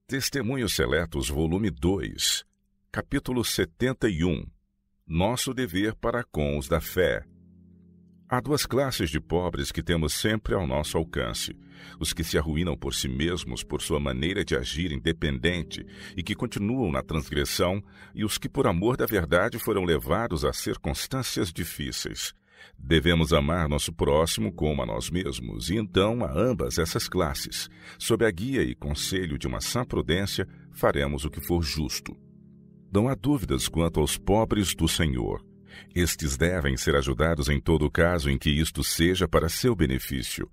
Testemunhos Seletos, volume 2, capítulo 71. Nosso dever para com os da fé. Há duas classes de pobres que temos sempre ao nosso alcance: os que se arruinam por si mesmos por sua maneira de agir independente e que continuam na transgressão, e os que por amor da verdade foram levados a circunstâncias difíceis. Devemos amar nosso próximo como a nós mesmos, e então a ambas essas classes, sob a guia e conselho de uma sã prudência, faremos o que for justo. Não há dúvidas quanto aos pobres do Senhor. Estes devem ser ajudados em todo o caso em que isto seja para seu benefício.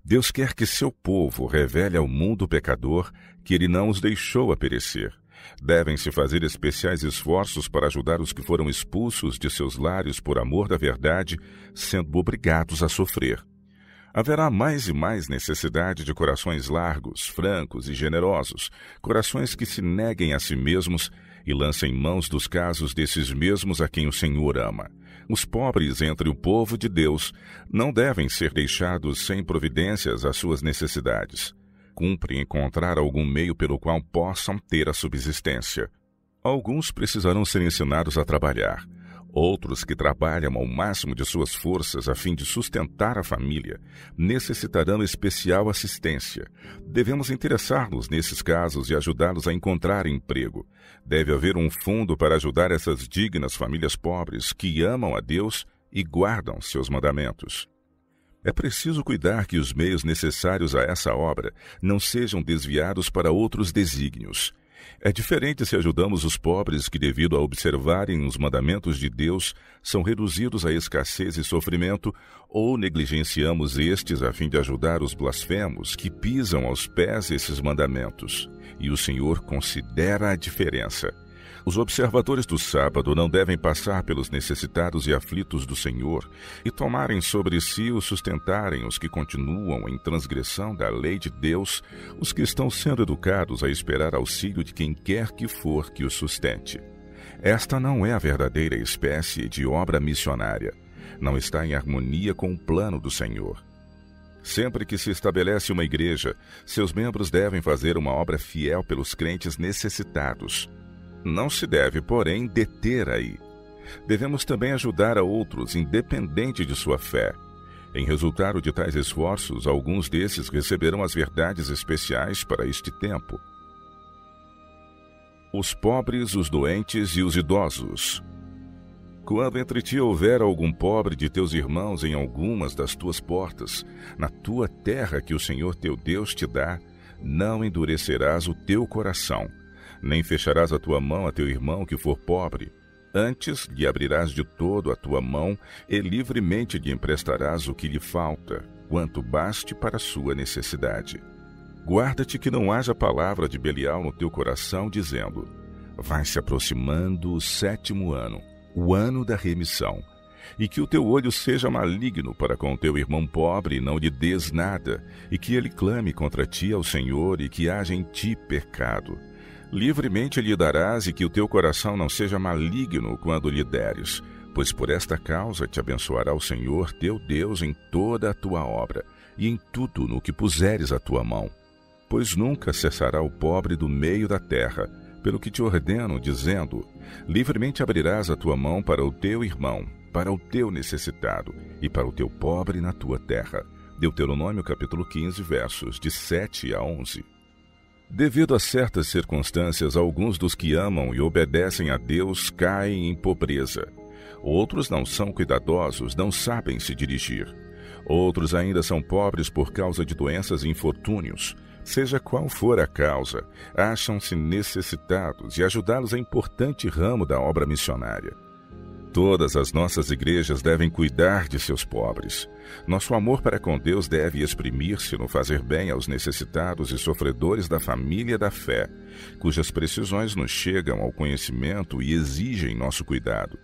Deus quer que seu povo revele ao mundo pecador que ele não os deixou a perecer. Devem-se fazer especiais esforços para ajudar os que foram expulsos de seus lares por amor da verdade, sendo obrigados a sofrer. Haverá mais e mais necessidade de corações largos, francos e generosos, corações que se neguem a si mesmos e lancem mãos dos casos desses mesmos a quem o Senhor ama. Os pobres entre o povo de Deus não devem ser deixados sem providências às suas necessidades. Cumpre encontrar algum meio pelo qual possam ter a subsistência. Alguns precisarão ser ensinados a trabalhar. Outros que trabalham ao máximo de suas forças a fim de sustentar a família necessitarão especial assistência. Devemos interessar-nos nesses casos e ajudá-los a encontrar emprego. Deve haver um fundo para ajudar essas dignas famílias pobres que amam a Deus e guardam seus mandamentos. É preciso cuidar que os meios necessários a essa obra não sejam desviados para outros desígnios. É diferente se ajudamos os pobres que, devido a observarem os mandamentos de Deus, são reduzidos à escassez e sofrimento, ou negligenciamos estes a fim de ajudar os blasfemos que pisam aos pés esses mandamentos. E o Senhor considera a diferença. Os observadores do sábado não devem passar pelos necessitados e aflitos do Senhor e tomarem sobre si o sustentarem os que continuam em transgressão da lei de Deus, os que estão sendo educados a esperar auxílio de quem quer que for que os sustente. Esta não é a verdadeira espécie de obra missionária. Não está em harmonia com o plano do Senhor. Sempre que se estabelece uma igreja, seus membros devem fazer uma obra fiel pelos crentes necessitados. Não se deve, porém, deter aí. Devemos também ajudar a outros, independente de sua fé. Em resultado de tais esforços, alguns desses receberão as verdades especiais para este tempo. Os pobres, os doentes e os idosos. Quando entre ti houver algum pobre de teus irmãos em algumas das tuas portas, na tua terra que o Senhor teu Deus te dá, não endurecerás o teu coração, nem fecharás a tua mão a teu irmão que for pobre. Antes lhe abrirás de todo a tua mão e livremente lhe emprestarás o que lhe falta, quanto baste para a sua necessidade. Guarda-te que não haja palavra de Belial no teu coração, dizendo: vai se aproximando o 7º ano, o ano da remissão, e que o teu olho seja maligno para com o teu irmão pobre e não lhe des nada, e que ele clame contra ti ao Senhor e que haja em ti pecado. Livremente lhe darás, e que o teu coração não seja maligno quando lhe deres, pois por esta causa te abençoará o Senhor teu Deus em toda a tua obra, e em tudo no que puseres a tua mão. Pois nunca cessará o pobre do meio da terra, pelo que te ordeno, dizendo: livremente abrirás a tua mão para o teu irmão, para o teu necessitado, e para o teu pobre na tua terra. Deuteronômio capítulo 15, versos de 7 a 11. Devido a certas circunstâncias, alguns dos que amam e obedecem a Deus caem em pobreza. Outros não são cuidadosos, não sabem se dirigir. Outros ainda são pobres por causa de doenças e infortúnios. Seja qual for a causa, acham-se necessitados e ajudá-los é importante ramo da obra missionária. Todas as nossas igrejas devem cuidar de seus pobres. Nosso amor para com Deus deve exprimir-se no fazer bem aos necessitados e sofredores da família da fé, cujas precisões nos chegam ao conhecimento e exigem nosso cuidado.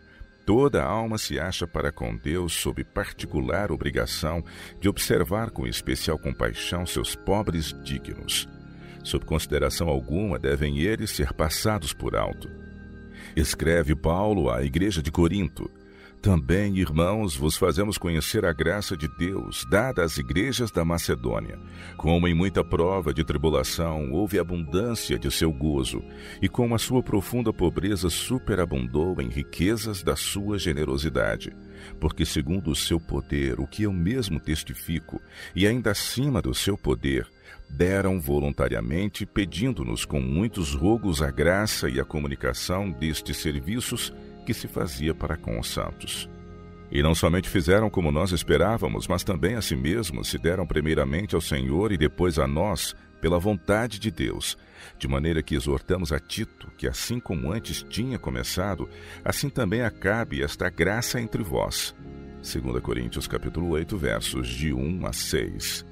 Toda alma se acha para com Deus sob particular obrigação de observar com especial compaixão seus pobres dignos. Sob consideração alguma devem eles ser passados por alto. Escreve Paulo à igreja de Corinto: também, irmãos, vos fazemos conhecer a graça de Deus, dada às igrejas da Macedônia. Como em muita prova de tribulação houve abundância de seu gozo, e com a sua profunda pobreza superabundou em riquezas da sua generosidade. Porque segundo o seu poder, o que eu mesmo testifico, e ainda acima do seu poder, deram voluntariamente, pedindo-nos com muitos rogos a graça e a comunicação destes serviços que se fazia para com os santos. E não somente fizeram como nós esperávamos, mas também a si mesmos se deram primeiramente ao Senhor e depois a nós, pela vontade de Deus, de maneira que exortamos a Tito, que assim como antes tinha começado, assim também acabe esta graça entre vós. 2 Coríntios capítulo 8, versos de 1 a 6.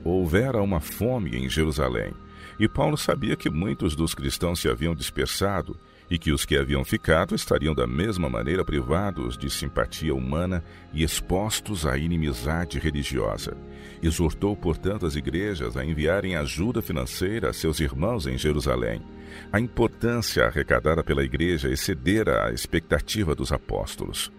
Houvera uma fome em Jerusalém, e Paulo sabia que muitos dos cristãos se haviam dispersado, e que os que haviam ficado estariam da mesma maneira privados de simpatia humana e expostos à inimizade religiosa. Exortou, portanto, as igrejas a enviarem ajuda financeira a seus irmãos em Jerusalém. A importância arrecadada pela igreja excedera a expectativa dos apóstolos.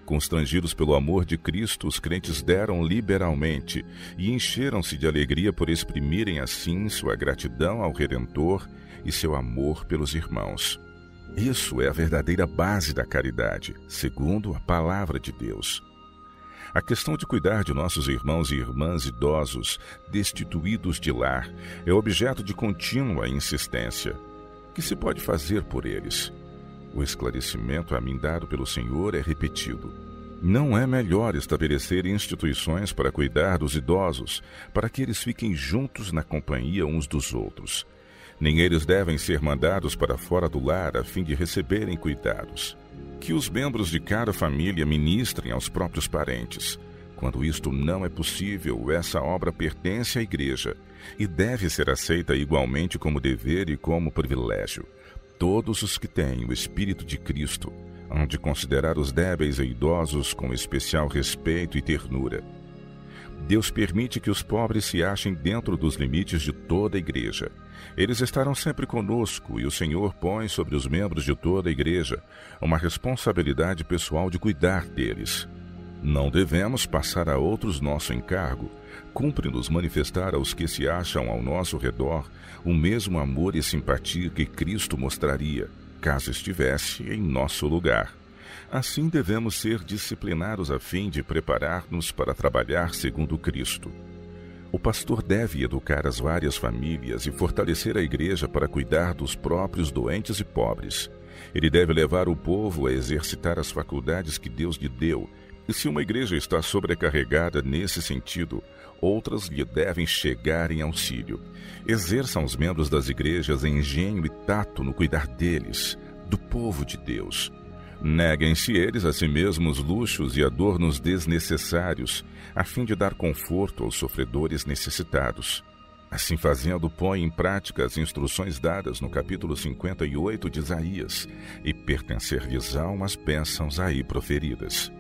Constrangidos pelo amor de Cristo, os crentes deram liberalmente e encheram-se de alegria por exprimirem assim sua gratidão ao Redentor e seu amor pelos irmãos. Isso é a verdadeira base da caridade, segundo a palavra de Deus. A questão de cuidar de nossos irmãos e irmãs idosos, destituídos de lar, é objeto de contínua insistência. O que se pode fazer por eles? O esclarecimento a mim dado pelo Senhor é repetido. Não é melhor estabelecer instituições para cuidar dos idosos, para que eles fiquem juntos na companhia uns dos outros. Nem eles devem ser mandados para fora do lar a fim de receberem cuidados. Que os membros de cada família ministrem aos próprios parentes. Quando isto não é possível, essa obra pertence à igreja e deve ser aceita igualmente como dever e como privilégio. Todos os que têm o Espírito de Cristo hão de considerar os débeis e idosos com especial respeito e ternura. Deus permite que os pobres se achem dentro dos limites de toda a igreja. Eles estarão sempre conosco e o Senhor põe sobre os membros de toda a igreja uma responsabilidade pessoal de cuidar deles. Não devemos passar a outros nosso encargo. Cumpre-nos manifestar aos que se acham ao nosso redor o mesmo amor e simpatia que Cristo mostraria, caso estivesse em nosso lugar. Assim devemos ser disciplinados a fim de preparar-nos para trabalhar segundo Cristo. O pastor deve educar as várias famílias e fortalecer a igreja para cuidar dos próprios doentes e pobres. Ele deve levar o povo a exercitar as faculdades que Deus lhe deu, e se uma igreja está sobrecarregada nesse sentido, outras lhe devem chegar em auxílio. Exerçam os membros das igrejas engenho e tato no cuidar deles, do povo de Deus. Neguem-se eles a si mesmos luxos e adornos desnecessários, a fim de dar conforto aos sofredores necessitados. Assim fazendo, põe em prática as instruções dadas no capítulo 58 de Isaías, e pertencer-lhes-ão as bênçãos aí proferidas.